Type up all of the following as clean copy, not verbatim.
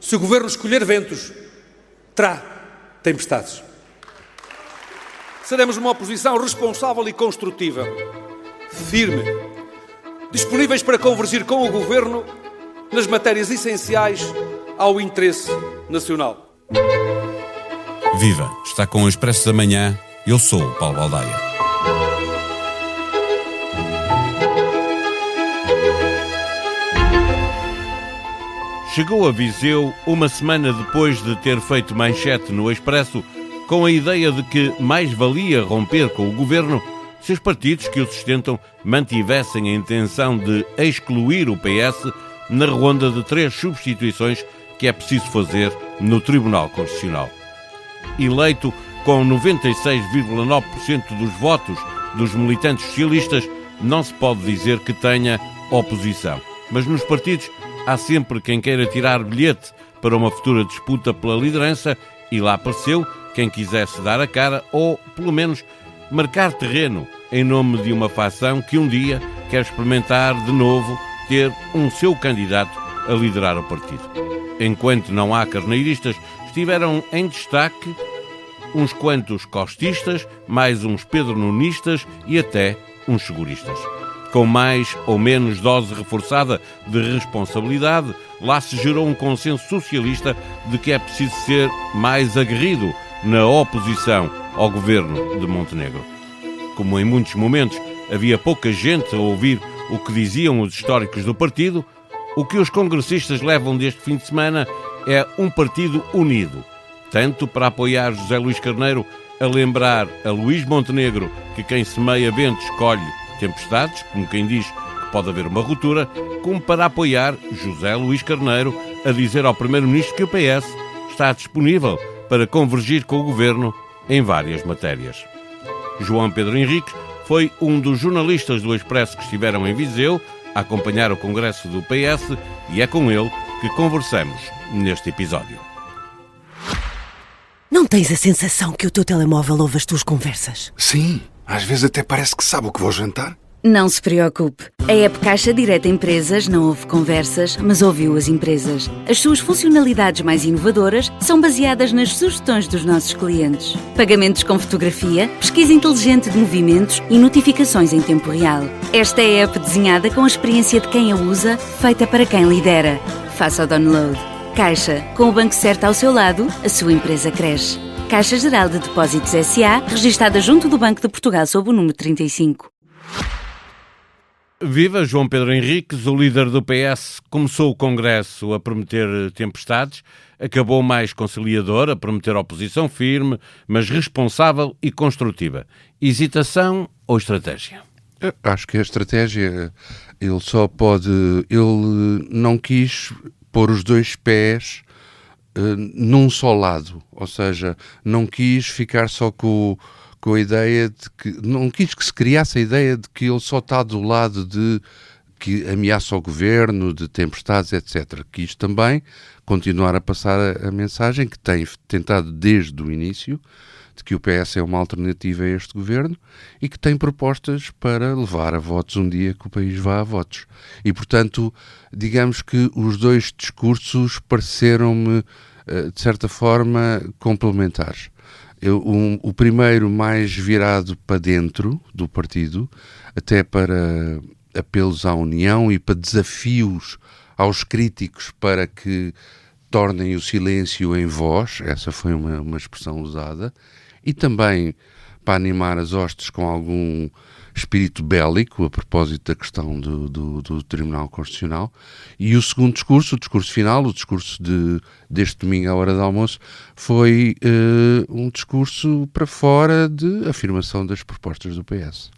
Se o Governo escolher ventos, terá tempestades. Seremos uma oposição responsável e construtiva, firme, disponíveis para convergir com o Governo nas matérias essenciais ao interesse nacional. Viva! Está com o Expresso da Manhã. Eu sou o Paulo Baldaia. Chegou a Viseu uma semana depois de ter feito manchete no Expresso com a ideia de que mais valia romper com o Governo se os partidos que o sustentam mantivessem a intenção de excluir o PS na ronda de 3 substituições que é preciso fazer no Tribunal Constitucional. Eleito com 96,9% dos votos dos militantes socialistas, não se pode dizer que tenha oposição. Mas nos partidos há sempre quem queira tirar bilhete para uma futura disputa pela liderança e lá apareceu quem quisesse dar a cara ou, pelo menos, marcar terreno em nome de uma facção que um dia quer experimentar de novo ter um seu candidato a liderar o partido. Enquanto não há carneiristas, estiveram em destaque uns quantos costistas, mais uns pedronunistas e até uns seguristas. Com mais ou menos dose reforçada de responsabilidade, lá se gerou um consenso socialista de que é preciso ser mais aguerrido na oposição ao governo de Montenegro. Como em muitos momentos havia pouca gente a ouvir o que diziam os históricos do partido, o que os congressistas levam deste fim de semana é um partido unido, tanto para apoiar José Luís Carneiro, a lembrar a Luís Montenegro que quem semeia ventos colhe tempestades, como quem diz que pode haver uma ruptura, como para apoiar José Luís Carneiro a dizer ao Primeiro-Ministro que o PS está disponível para convergir com o Governo em várias matérias. João Pedro Henriques foi um dos jornalistas do Expresso que estiveram em Viseu a acompanhar o Congresso do PS e é com ele que conversamos neste episódio. Não tens a sensação que o teu telemóvel ouve as tuas conversas? Sim, às vezes até parece que sabe o que vou jantar. Não se preocupe. A app Caixa Direta Empresas não ouve conversas, mas ouviu as empresas. As suas funcionalidades mais inovadoras são baseadas nas sugestões dos nossos clientes. Pagamentos com fotografia, pesquisa inteligente de movimentos e notificações em tempo real. Esta é a app desenhada com a experiência de quem a usa, feita para quem lidera. Faça o download. Caixa, com o banco certo ao seu lado, a sua empresa cresce. Caixa Geral de Depósitos S.A., registada junto do Banco de Portugal sob o número 35. Viva João Pedro Henriques, o líder do PS, começou o Congresso a prometer tempestades, acabou mais conciliador, a prometer oposição firme, mas responsável e construtiva. Hesitação ou estratégia? Eu acho que a estratégia, ele não quis pôr os 2 pés num só lado, ou seja, não quis ficar só com a ideia de que, não quis que se criasse a ideia de que ele só está do lado de que ameaça ao governo, de tempestades, etc. Quis também continuar a passar a mensagem que tem tentado desde o início, de que o PS é uma alternativa a este governo e que tem propostas para levar a votos um dia que o país vá a votos. E, portanto, digamos que os 2 discursos pareceram-me, de certa forma, complementares. O primeiro mais virado para dentro do partido, até para apelos à união e para desafios aos críticos para que tornem o silêncio em voz, essa foi uma expressão usada, e também para animar as hostes com algum espírito bélico, a propósito da questão do Tribunal Constitucional. E o segundo discurso, o discurso final, o discurso deste domingo à hora do almoço, foi um discurso para fora de afirmação das propostas do PS.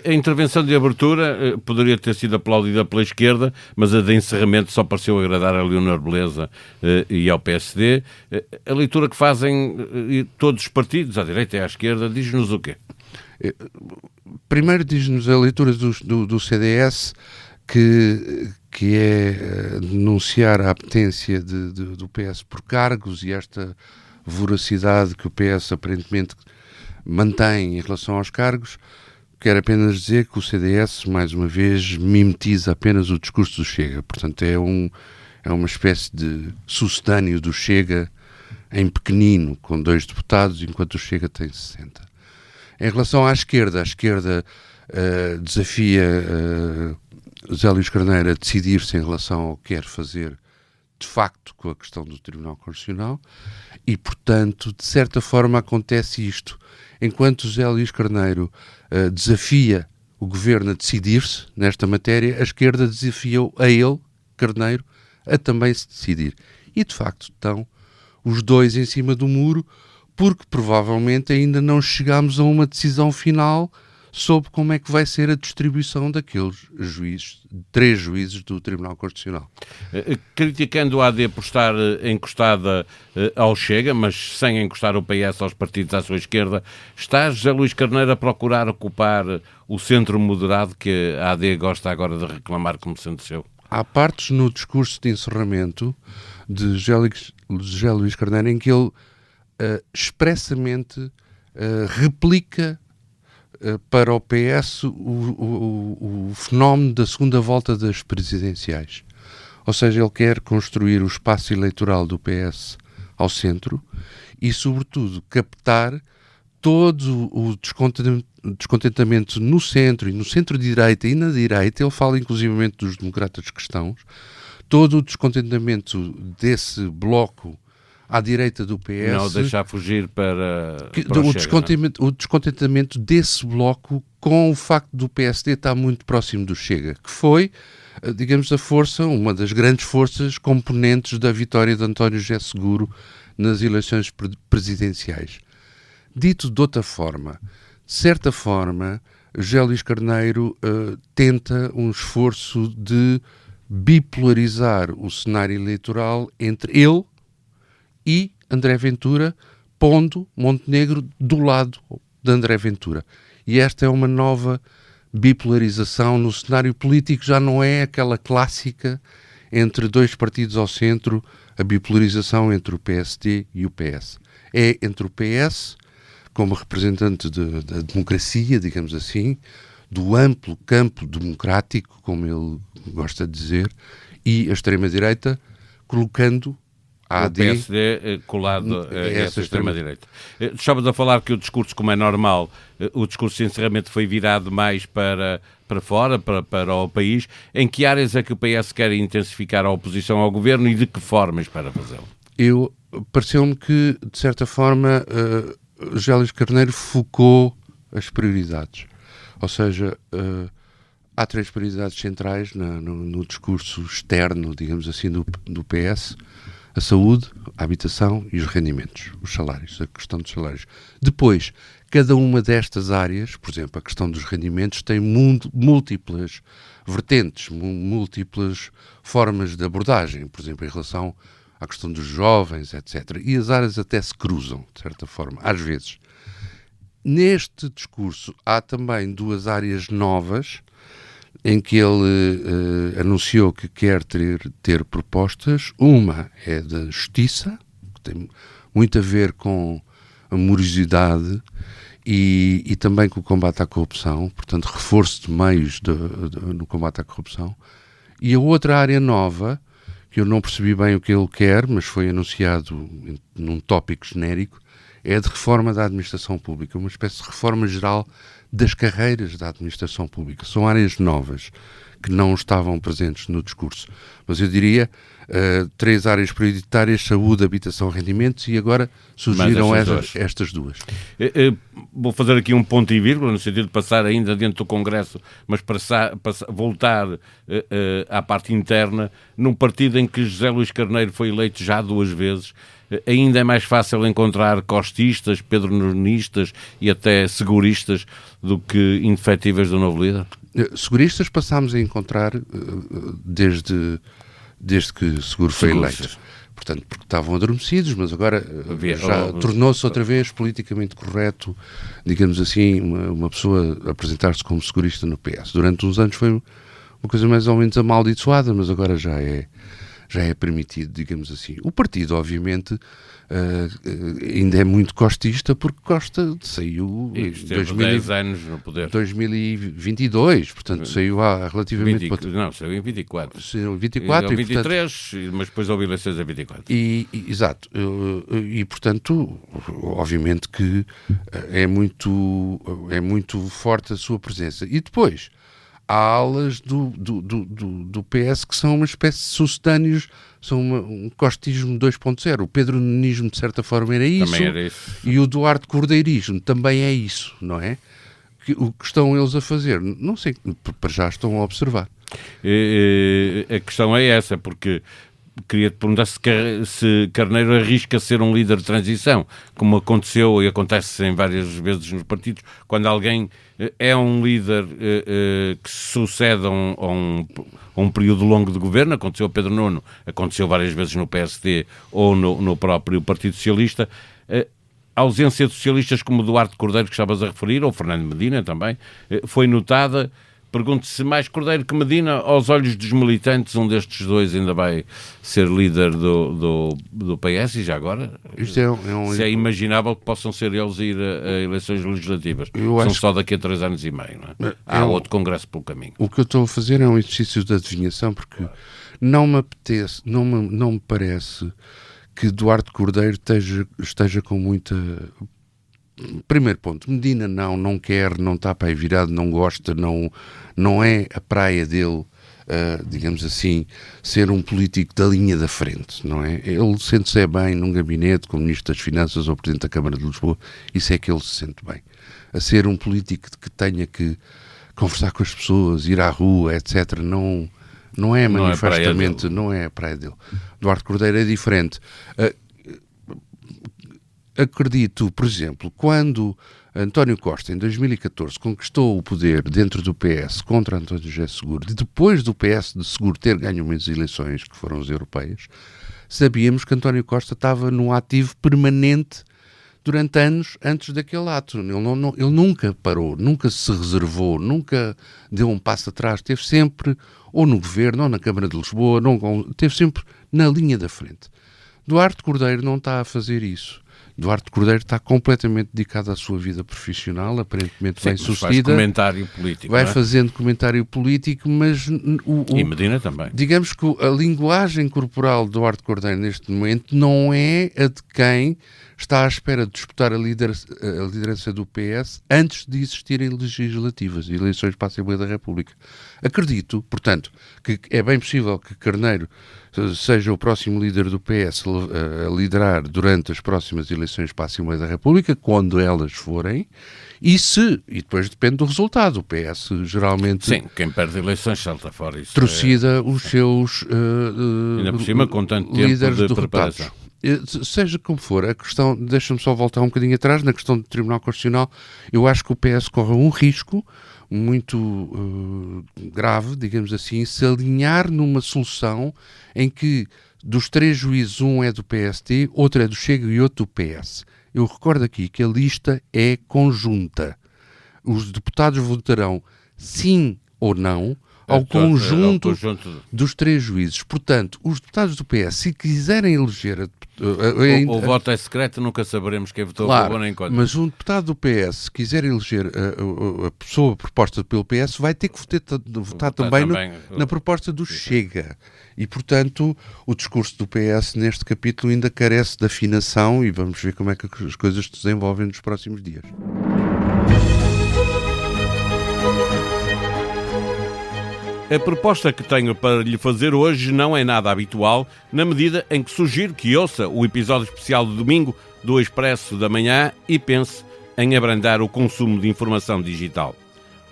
A intervenção de abertura poderia ter sido aplaudida pela esquerda, mas a de encerramento só pareceu agradar a Leonor Beleza e ao PSD. A leitura que fazem todos os partidos, à direita e à esquerda, diz-nos o quê? Primeiro diz-nos a leitura do CDS que é denunciar a apetência do PS por cargos e esta voracidade que o PS aparentemente mantém em relação aos cargos. Quero apenas dizer que o CDS, mais uma vez, mimetiza apenas o discurso do Chega. Portanto, é é uma espécie de sucedâneo do Chega em pequenino, com 2 deputados, enquanto o Chega tem 60. Em relação à esquerda, a esquerda desafia José Luís Carneiro a decidir-se em relação ao que quer fazer de facto com a questão do Tribunal Constitucional e, portanto, de certa forma acontece isto. Enquanto José Luís Carneiro desafia o Governo a decidir-se nesta matéria, a esquerda desafiou a ele, Carneiro, a também se decidir. E, de facto, estão os dois em cima do muro, porque provavelmente ainda não chegámos a uma decisão final sobre como é que vai ser a distribuição daqueles juízes, 3 juízes do Tribunal Constitucional. Criticando a AD por estar encostada ao Chega, mas sem encostar o PS aos partidos à sua esquerda, está José Luís Carneiro a procurar ocupar o centro moderado que a AD gosta agora de reclamar como sendo seu? Há partes no discurso de encerramento de José Luís Carneiro em que ele expressamente replica para o PS o fenómeno da segunda volta das presidenciais. Ou seja, ele quer construir o espaço eleitoral do PS ao centro e, sobretudo, captar todo o descontentamento no centro e no centro-direita e na direita. Ele fala inclusivamente dos democratas cristãos. Todo o descontentamento desse bloco à direita do PS... Não deixar fugir para o descontentamento desse bloco com o facto do PSD estar muito próximo do Chega, que foi, digamos, uma das grandes forças componentes da vitória de António José Seguro nas eleições presidenciais. Dito de outra forma, de certa forma, José Luís Carneiro tenta um esforço de bipolarizar o cenário eleitoral entre ele e André Ventura, pondo Montenegro do lado de André Ventura. E esta é uma nova bipolarização no cenário político, já não é aquela clássica entre 2 partidos ao centro, a bipolarização entre o PSD e o PS. É entre o PS, como representante da democracia, digamos assim, do amplo campo democrático, como ele gosta de dizer, e a extrema-direita, colocando a AD... O PSD colado a essa extrema-direita. Estavas a falar que o discurso, como é normal, o discurso de encerramento foi virado mais para fora, para o país. Em que áreas é que o PS quer intensificar a oposição ao governo e de que formas para fazê-lo? Pareceu-me que, de certa forma, José Luís Carneiro focou as prioridades. Ou seja, há 3 prioridades centrais no discurso externo, digamos assim, do PS: a saúde, a habitação e os rendimentos, os salários, a questão dos salários. Depois, cada uma destas áreas, por exemplo, a questão dos rendimentos, tem múltiplas vertentes, múltiplas formas de abordagem, por exemplo, em relação à questão dos jovens, etc. E as áreas até se cruzam, de certa forma, às vezes. Neste discurso há também 2 áreas novas em que ele anunciou que quer ter propostas. Uma é da justiça, que tem muito a ver com a morosidade e também com o combate à corrupção, portanto, reforço de meios no combate à corrupção. E a outra área nova, que eu não percebi bem o que ele quer, mas foi anunciado num tópico genérico, é a de reforma da administração pública, uma espécie de reforma geral das carreiras da administração pública. São áreas novas que não estavam presentes no discurso. Mas eu diria 3 áreas prioritárias: saúde, habitação, rendimentos, e agora surgiram estas 2. Vou fazer aqui um ponto e vírgula, no sentido de passar ainda dentro do Congresso, mas voltar à parte interna. Num partido em que José Luís Carneiro foi eleito já 2 vezes, ainda é mais fácil encontrar costistas, pedronistas e até seguristas do que indefetíveis do novo líder? Seguristas passámos a encontrar desde que Seguro foi eleito. Portanto, porque estavam adormecidos, mas agora já tornou-se outra vez politicamente correto, digamos assim, uma pessoa apresentar-se como segurista no PS. Durante uns anos foi uma coisa mais ou menos amaldiçoada, mas agora já já é permitido, digamos assim. O partido, obviamente, ainda é muito costista, porque Costa saiu em 10 anos no poder. 2022, portanto saiu há relativamente... Não, saiu em 24. Saiu em 24 em 23, mas depois houve eleições em 24. Exato. E, portanto, obviamente que é muito forte a sua presença. E depois, há alas do PS que são uma espécie de sucedâneos, são um costismo 2.0. O pedronismo, de certa forma, era isso. Também era isso. E o Duarte Cordeirismo também é isso, não é? O que estão eles a fazer? Não sei, para já estão a observar. A questão é essa, porque queria-te perguntar se Carneiro arrisca ser um líder de transição, como aconteceu e acontece em várias vezes nos partidos, quando alguém é um líder que sucede a um período longo de governo. Aconteceu a Pedro Nuno, aconteceu várias vezes no PSD ou no próprio Partido Socialista. A ausência de socialistas como Duarte Cordeiro, que estavas a referir, ou Fernando Medina também, foi notada. Pergunto-se, mais Cordeiro que Medina, aos olhos dos militantes, um destes dois ainda vai ser líder do PS, e já agora? Isto se é imaginável que possam ser eles ir a eleições legislativas. São só daqui a 3 anos e meio, não é? Há outro congresso pelo caminho. O que eu estou a fazer é um exercício de adivinhação, porque não me apetece, não me parece que Duarte Cordeiro esteja com muita... Primeiro ponto, Medina não quer, não está para aí virado, não gosta, não é a praia dele, digamos assim, ser um político da linha da frente, não é? Ele sente-se bem num gabinete como Ministro das Finanças ou Presidente da Câmara de Lisboa, isso é que ele se sente bem. A ser um político que tenha que conversar com as pessoas, ir à rua, etc., não é manifestamente, não é a praia dele. Duarte Cordeiro é diferente. Acredito, por exemplo, quando António Costa, em 2014, conquistou o poder dentro do PS contra António José Seguro, e depois do PS de Seguro ter ganho umas eleições, que foram as europeias, sabíamos que António Costa estava num ativo permanente durante anos antes daquele ato. Ele nunca parou, nunca se reservou, nunca deu um passo atrás, esteve sempre ou no Governo, ou na Câmara de Lisboa, esteve sempre na linha da frente. Duarte Cordeiro não está a fazer isso. Duarte Cordeiro está completamente dedicado à sua vida profissional, aparentemente bem sucedida. Faz comentário político. Vai fazendo comentário político, mas... E Medina também. Digamos que a linguagem corporal de Duarte Cordeiro neste momento não é a de quem está à espera de disputar a liderança do PS antes de existirem legislativas e eleições para a Assembleia da República. Acredito, portanto, que é bem possível que Carneiro seja o próximo líder do PS a liderar durante as próximas eleições para a Assembleia da República, quando elas forem, e depois depende do resultado. O PS geralmente... Sim, quem perde eleições salta fora. Isso trocida os seus ainda por cima, com tanto tempo de preparação. Seja como for, a questão, deixa-me só voltar um bocadinho atrás, na questão do Tribunal Constitucional, eu acho que o PS corre um risco muito grave, digamos assim, se alinhar numa solução em que dos 3 juízes, um é do PST, outro é do Chega e outro do PS. Eu recordo aqui que a lista é conjunta. Os deputados votarão sim ou não ao conjunto dos 3 juízes. Portanto, os deputados do PS, se quiserem eleger... O voto é secreto, nunca saberemos quem votou claro, a favor nem contra. Mas um deputado do PS, se quiser eleger a pessoa proposta pelo PS, vai ter que votar também na proposta do Chega. E, portanto, o discurso do PS neste capítulo ainda carece de afinação e vamos ver como é que as coisas se desenvolvem nos próximos dias. A proposta que tenho para lhe fazer hoje não é nada habitual, na medida em que sugiro que ouça o episódio especial de domingo do Expresso da Manhã e pense em abrandar o consumo de informação digital.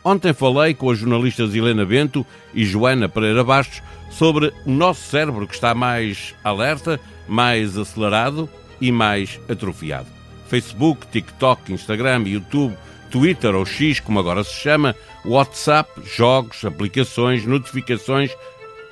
Ontem falei com as jornalistas Helena Bento e Joana Pereira Bastos sobre o nosso cérebro que está mais alerta, mais acelerado e mais atrofiado. Facebook, TikTok, Instagram, YouTube, Twitter ou X, como agora se chama, WhatsApp, jogos, aplicações, notificações.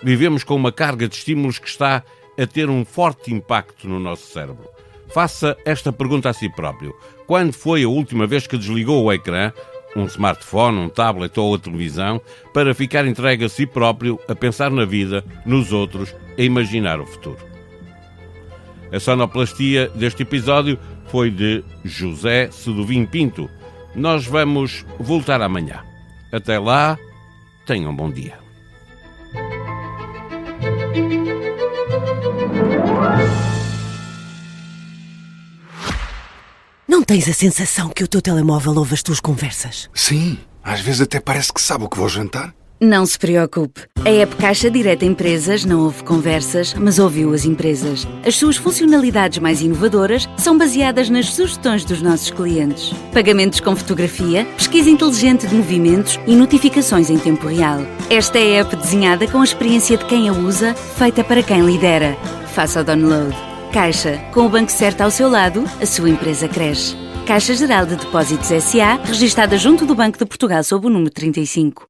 Vivemos com uma carga de estímulos que está a ter um forte impacto no nosso cérebro. Faça esta pergunta a si próprio. Quando foi a última vez que desligou o ecrã um smartphone, um tablet ou a televisão para ficar entregue a si próprio, a pensar na vida, nos outros, a imaginar o futuro. A sonoplastia deste episódio foi de José Seduvim Pinto. Nós vamos voltar amanhã. Até lá, tenham um bom dia. Não tens a sensação que o teu telemóvel ouve as tuas conversas? Sim, às vezes até parece que sabe o que vou jantar. Não se preocupe. A app Caixa Direta Empresas não ouve conversas, mas ouviu as empresas. As suas funcionalidades mais inovadoras são baseadas nas sugestões dos nossos clientes. Pagamentos com fotografia, pesquisa inteligente de movimentos e notificações em tempo real. Esta é a app desenhada com a experiência de quem a usa, feita para quem lidera. Faça o download. Caixa, com o banco certo ao seu lado, a sua empresa cresce. Caixa Geral de Depósitos S.A., registada junto do Banco de Portugal sob o número 35.